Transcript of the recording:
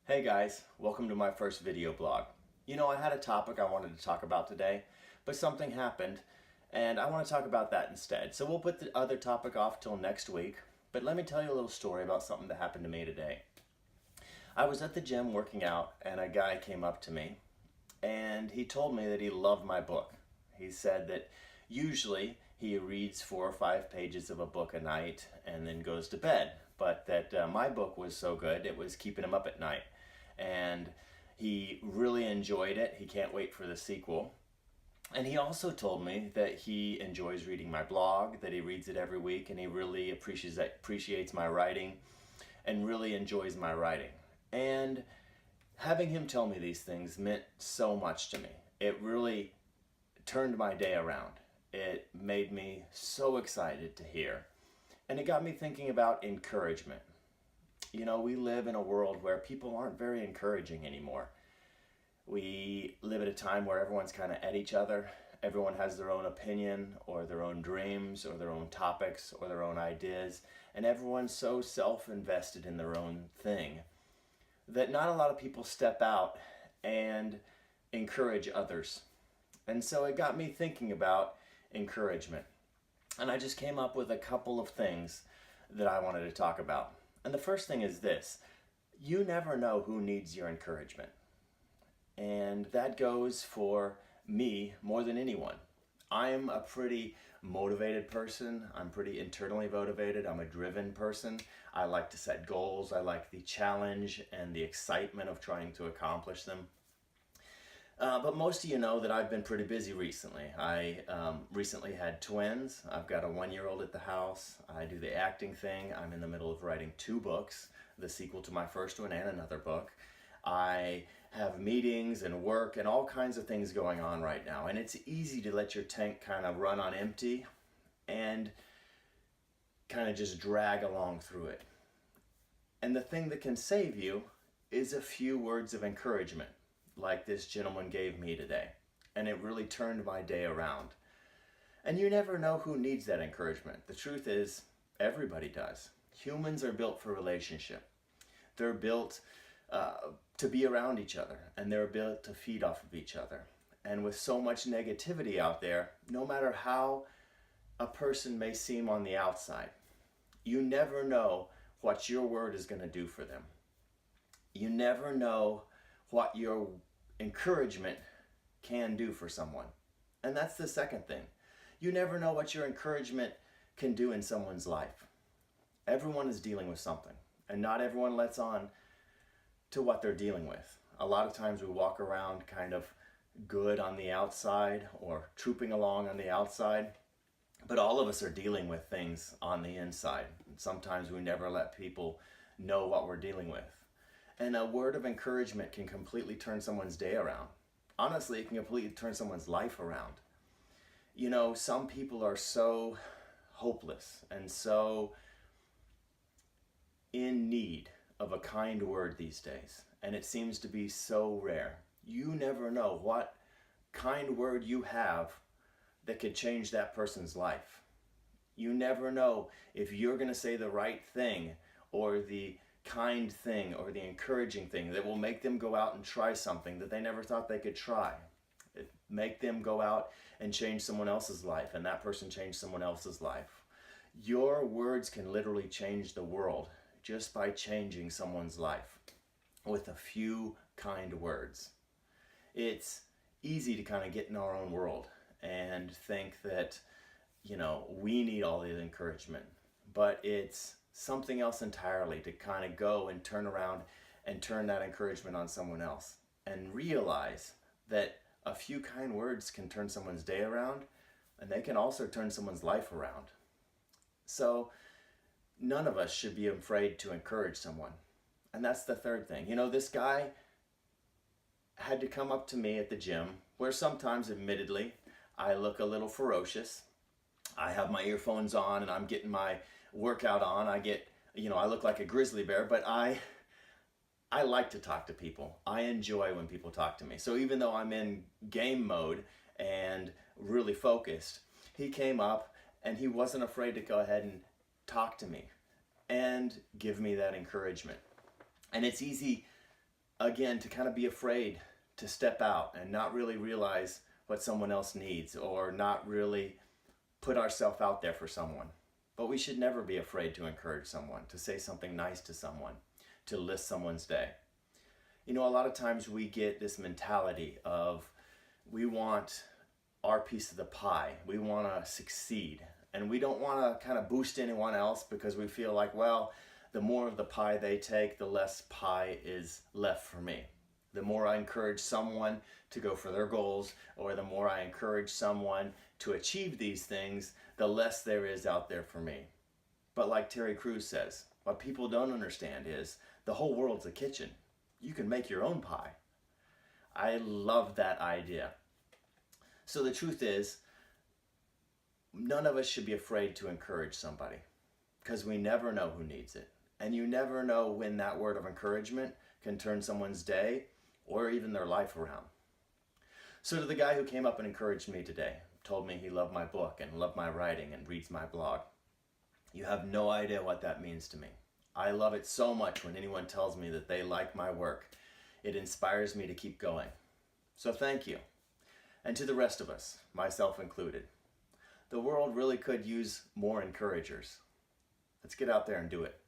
Hey guys, welcome to my first video blog. I had a topic I wanted to talk about today, but something happened and I want to talk about that instead. So we'll put the other topic off till next week, but let me tell you a little story about something that happened to me today. I was at the gym working out and a guy came up to me and he told me that he loved my book. He said that usually he reads 4 or 5 pages of a book a night and then goes to bed, but that my book was so good it was keeping him up at night. And he really enjoyed it. He can't wait for the sequel. And he also told me that he enjoys reading my blog, that he reads it every week, and he really appreciates my writing and really enjoys my writing. And having him tell me these things meant so much to me. It really turned my day around. It made me so excited to hear. And it got me thinking about encouragement. We live in a world where people aren't very encouraging anymore. We live at a time where everyone's kind of at each other. Everyone has their own opinion or their own dreams or their own topics or their own ideas. And everyone's so self-invested in their own thing that not a lot of people step out and encourage others. And so it got me thinking about encouragement. And I just came up with a couple of things that I wanted to talk about. And the first thing is this: you never know who needs your encouragement. And that goes for me more than anyone. I'm a pretty motivated person. I'm pretty internally motivated. I'm a driven person. I like to set goals. I like the challenge and the excitement of trying to accomplish them. But most of you know that I've been pretty busy recently. I recently had twins. I've got a 1-year-old at the house. I do the acting thing. I'm in the middle of writing 2 books, the sequel to my first one and another book. I have meetings and work and all kinds of things going on right now. And it's easy to let your tank kind of run on empty and kind of just drag along through it. And the thing that can save you is a few words of encouragement, like this gentleman gave me today. And it really turned my day around. And you never know who needs that encouragement. The truth is, everybody does. Humans are built for relationship. They're built to be around each other, and they're built to feed off of each other. And with so much negativity out there, no matter how a person may seem on the outside, you never know what your word is going to do for them. You never know what your encouragement can do for someone. And that's the second thing. You never know what your encouragement can do in someone's life. Everyone is dealing with something, and not everyone lets on to what they're dealing with. A lot of times we walk around kind of good on the outside or trooping along on the outside, but all of us are dealing with things on the inside. And sometimes we never let people know what we're dealing with. And a word of encouragement can completely turn someone's day around. Honestly, it can completely turn someone's life around. Some people are so hopeless and so in need of a kind word these days, and it seems to be so rare. You never know what kind word you have that could change that person's life. You never know if you're going to say the right thing or the kind thing or the encouraging thing that will make them go out and try something that they never thought they could try. Make them go out and change someone else's life, and that person change someone else's life. Your words can literally change the world just by changing someone's life with a few kind words. It's easy to kind of get in our own world and think that, we need all the encouragement, but it's something else entirely to kind of go and turn around and turn that encouragement on someone else and realize that a few kind words can turn someone's day around, and they can also turn someone's life around. So none of us should be afraid to encourage someone. And that's the third thing. This guy had to come up to me at the gym, where sometimes, admittedly, I look a little ferocious. I have my earphones on and I'm getting my workout on. I look like a grizzly bear, but I like to talk to people. I enjoy when people talk to me. So even though I'm in game mode and really focused, he came up and he wasn't afraid to go ahead and talk to me and give me that encouragement. And it's easy again, to kind of be afraid to step out and not really realize what someone else needs, or not really put ourselves out there for someone. But we should never be afraid to encourage someone, to say something nice to someone, to lift someone's day. You know, a lot of times we get this mentality of we want our piece of the pie. We want to succeed. And we don't want to kind of boost anyone else because we feel like, well, the more of the pie they take, the less pie is left for me. The more I encourage someone to go for their goals, or the more I encourage someone to achieve these things, the less there is out there for me. But like Terry Crews says, what people don't understand is the whole world's a kitchen. You can make your own pie. I love that idea. So the truth is, none of us should be afraid to encourage somebody, because we never know who needs it. And you never know when that word of encouragement can turn someone's day or even their life around. So to the guy who came up and encouraged me today, told me he loved my book and loved my writing and reads my blog, you have no idea what that means to me. I love it so much when anyone tells me that they like my work. It inspires me to keep going. So thank you. And to the rest of us, myself included, the world really could use more encouragers. Let's get out there and do it.